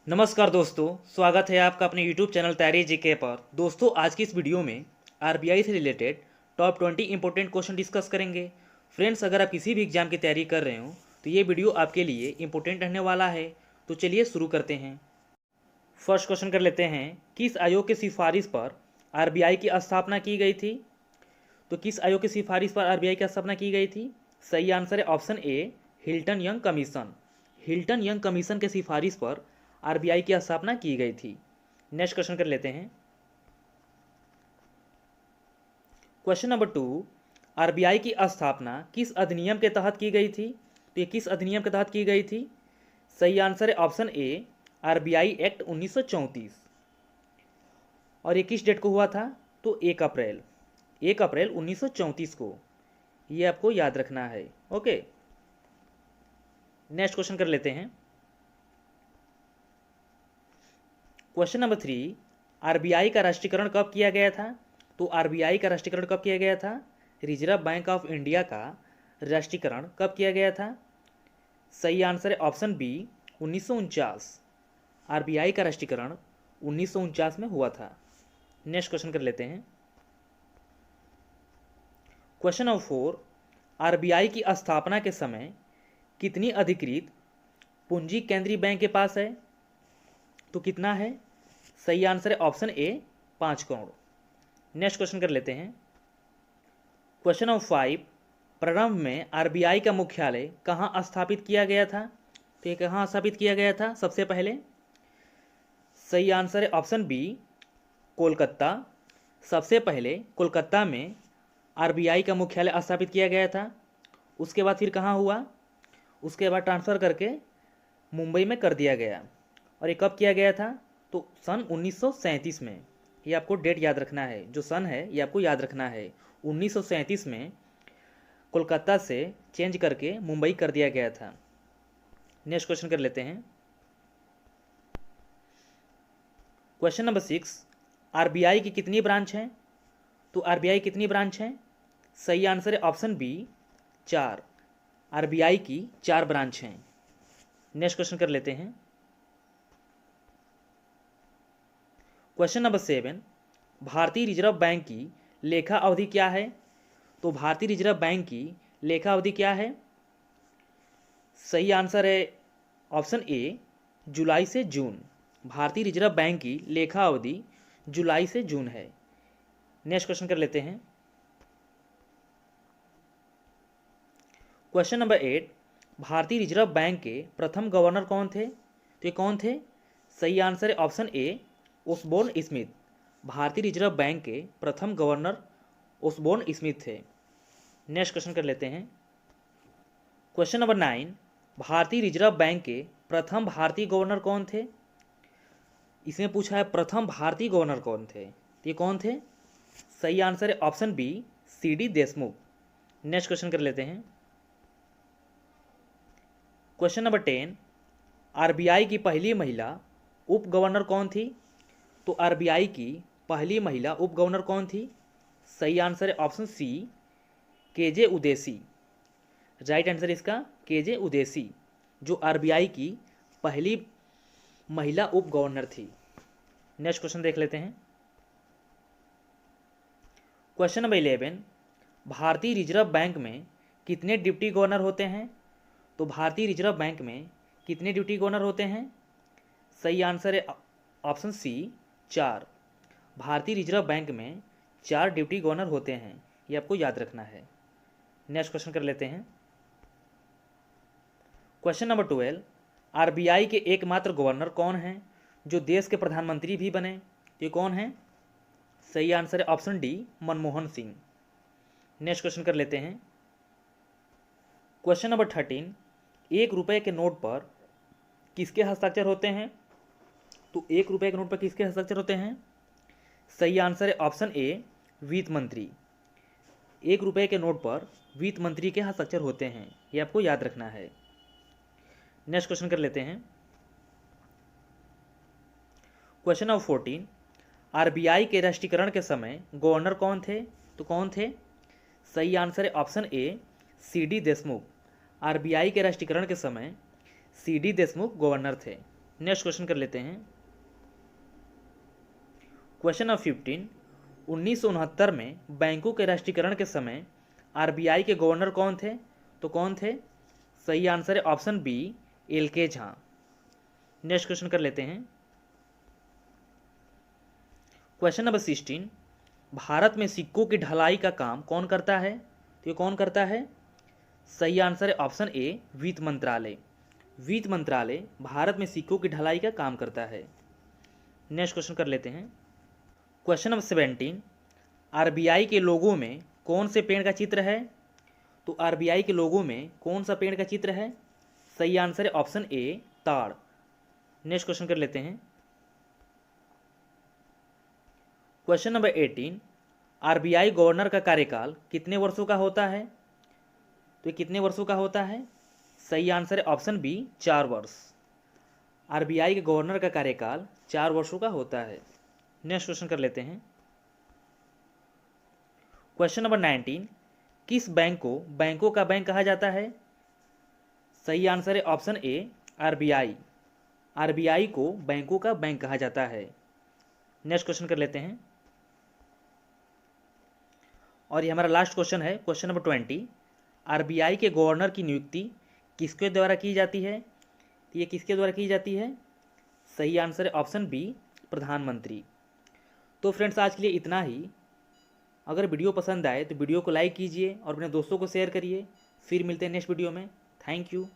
नमस्कार दोस्तों, स्वागत है आपका अपने YouTube चैनल तैयारी जीके पर। दोस्तों, आज की इस वीडियो में आरबीआई से related top 20 important question discuss करेंगे। फ्रेंड्स, अगर आप किसी भी एग्जाम की तैयारी कर रहे हो तो ये वीडियो आपके लिए इंपॉर्टेंट रहने वाला है। तो चलिए शुरू करते हैं। फर्स्ट क्वेश्चन कर लेते हैं, किस आयोग की सिफारिश पर आरबीआई की स्थापना की गई थी? तो किस आयोग की सिफारिश पर आरबीआई की स्थापना की गई थी? सही आंसर है option A, Hilton young commission. Hilton young commission के सिफारिश पर आरबीआई की स्थापना की गई थी। नेक्स्ट क्वेश्चन कर लेते हैं। क्वेश्चन नंबर 2, आरबीआई की स्थापना किस अधिनियम के तहत की गई थी? तो ये किस अधिनियम के तहत की गई थी? सही आंसर है ऑप्शन ए, आरबीआई एक्ट 1934। और ये किस डेट को हुआ था? तो 1 अप्रैल 1934 को। ये आपको याद रखना है। ओके, नेक्स्ट क्वेश्चन कर लेते हैं। क्वेश्चन नंबर 3, आरबीआई का राष्ट्रीयकरण कब किया गया था? तो आरबीआई का राष्ट्रीयकरण कब किया गया था? रिजर्व बैंक ऑफ इंडिया का राष्ट्रीयकरण कब किया गया था? सही आंसर है ऑप्शन बी, 1949। आरबीआई का राष्ट्रीयकरण 1949 में हुआ था। नेक्स्ट क्वेश्चन कर लेते हैं। क्वेश्चन नंबर 4, आरबीआई की स्थापना के समय कितनी अधिकृत पूंजी केंद्रीय बैंक के पास है? तो कितना है? सही आंसर है option A, 5 crore. Next question कर लेते हैं। क्वेश्चन नंबर 5, प्रारंभ में आरबीआई का मुख्यालय कहाँ स्थापित किया गया था? तो ये कहाँ स्थापित किया गया था सबसे पहले? सही आंसर है ऑप्शन बी, कोलकाता। सबसे पहले कोलकाता में आरबीआई का मुख्यालय स्थापित किया गया था। उसके बाद फिर कहाँ हुआ? उसके बाद ट्रांसफ़र करके मुंबई में कर दिया गया। और ये कब किया गया था? तो सन 1937 में। ये आपको डेट याद रखना है, जो सन है ये आपको याद रखना है। 1937 में कोलकाता से चेंज करके मुंबई कर दिया गया था। नेक्स्ट क्वेश्चन कर लेते हैं। क्वेश्चन नंबर 6, आरबीआई की कितनी ब्रांच हैं? तो आरबीआई कितनी ब्रांच हैं? सही आंसर है ऑप्शन बी, 4। आरबीआई की 4 ब्रांच हैं। नेक्स्ट क्वेश्चन कर लेते हैं। क्वेश्चन नंबर 7, भारतीय रिजर्व बैंक की लेखा अवधि क्या है? तो भारतीय रिजर्व बैंक की लेखा अवधि क्या है? सही आंसर है ऑप्शन ए, जुलाई से जून। भारतीय रिजर्व बैंक की लेखा अवधि जुलाई से जून है। नेक्स्ट क्वेश्चन कर लेते हैं। क्वेश्चन नंबर 8, भारतीय रिजर्व बैंक के प्रथम गवर्नर कौन थे? तो ये कौन थे? सही आंसर है ऑप्शन ए, ओसबोर्न स्मिथ। भारतीय रिजर्व बैंक के प्रथम गवर्नर ओसबोर्न स्मिथ थे। नेक्स्ट क्वेश्चन कर लेते हैं। क्वेश्चन नंबर 9, भारतीय रिजर्व बैंक के प्रथम भारतीय गवर्नर कौन थे? इसमें पूछा है प्रथम भारतीय गवर्नर कौन थे, तो ये कौन थे? सही आंसर है option B, C D Deshmukh. Next question कर लेते हैं। क्वेश्चन नंबर 10, आरबीआई की पहली महिला उप गवर्नर कौन थी? तो आरबीआई की पहली महिला उप गवर्नर कौन थी? सही आंसर है option C, KJ Udeshi. Right answer इसका केजे उदेसी, जो आरबीआई की पहली महिला उप गवर्नर थी। नेक्स्ट क्वेश्चन देख लेते हैं। क्वेश्चन नंबर 11, भारतीय रिजर्व बैंक में कितने डिप्टी गवर्नर होते हैं? तो भारतीय रिजर्व बैंक में कितने डिप्टी गवर्नर होते हैं? सही आंसर है ऑप्शन सी, 4। भारतीय रिजर्व बैंक में 4 डिप्टी गवर्नर होते हैं। ये आपको याद रखना है। नेक्स्ट क्वेश्चन कर लेते हैं। क्वेश्चन नंबर 12, आरबीआई के एकमात्र गवर्नर कौन हैं जो देश के प्रधानमंत्री भी बने? ये कौन है? सही आंसर है option D, Manmohan Singh. Next question कर लेते हैं। क्वेश्चन नंबर 13, 1 रुपये के नोट पर किसके हस्ताक्षर होते हैं? तो 1 रुपये के नोट पर किसके हस्ताक्षर होते हैं? सही आंसर है ऑप्शन ए, वित्त मंत्री। 1 रुपये के नोट पर वित्त मंत्री के हस्ताक्षर होते हैं। ये आपको याद रखना है। नेक्स्ट क्वेश्चन कर लेते हैं। क्वेश्चन नंबर 14, आरबीआई के राष्ट्रीयकरण के समय गवर्नर कौन थे? तो कौन थे? सही आंसर है option A, CD Deshmukh. RBI के राष्ट्रीयकरण के समय सीडी देशमुख गवर्नर थे। नेक्स्ट क्वेश्चन कर लेते हैं। क्वेश्चन नंबर 15, 1969 में बैंकों के राष्ट्रीयकरण के समय आरबीआई के गवर्नर कौन थे? तो कौन थे? सही आंसर है option B, L K. Jha. Next question कर लेते हैं। क्वेश्चन नंबर 16, भारत में सिक्कों की ढलाई का काम कौन करता है? तो ये कौन करता है? सही आंसर है ऑप्शन ए, वित्त मंत्रालय। वित्त मंत्रालय भारत में सिक्कों की ढलाई का काम करता है। नेक्स्ट क्वेश्चन कर लेते हैं। क्वेश्चन नंबर 17, आरबीआई के लोगों में कौन से पेड़ का चित्र है? तो आरबीआई के लोगों में कौन सा पेड़ का चित्र है? सही आंसर है ऑप्शन ए, ताड़। नेक्स्ट क्वेश्चन कर लेते हैं। क्वेश्चन नंबर 18, आरबीआई गवर्नर का कार्यकाल कितने वर्षों का होता है? तो ये कितने वर्षों का होता है? सही आंसर है ऑप्शन बी, 4 वर्ष। आरबीआई के गवर्नर का कार्यकाल 4 वर्षों का होता है। नेक्स्ट क्वेश्चन कर लेते हैं। क्वेश्चन नंबर 19, किस बैंक को बैंकों का बैंक कहा जाता है? सही आंसर है ऑप्शन ए, आरबीआई। आरबीआई को बैंकों का बैंक कहा जाता है। नेक्स्ट क्वेश्चन कर लेते हैं। और ये हमारा लास्ट क्वेश्चन है, क्वेश्चन नंबर 20, आरबीआई के गवर्नर की नियुक्ति किसके द्वारा की जाती है? तो ये किसके द्वारा की जाती है? सही आंसर है ऑप्शन बी, प्रधानमंत्री। तो फ्रेंड्स आज के लिए इतना ही। अगर वीडियो पसंद आए तो वीडियो को लाइक कीजिए और अपने दोस्तों को शेयर करिए। फिर मिलते हैं नेक्स्ट वीडियो में। Thank you.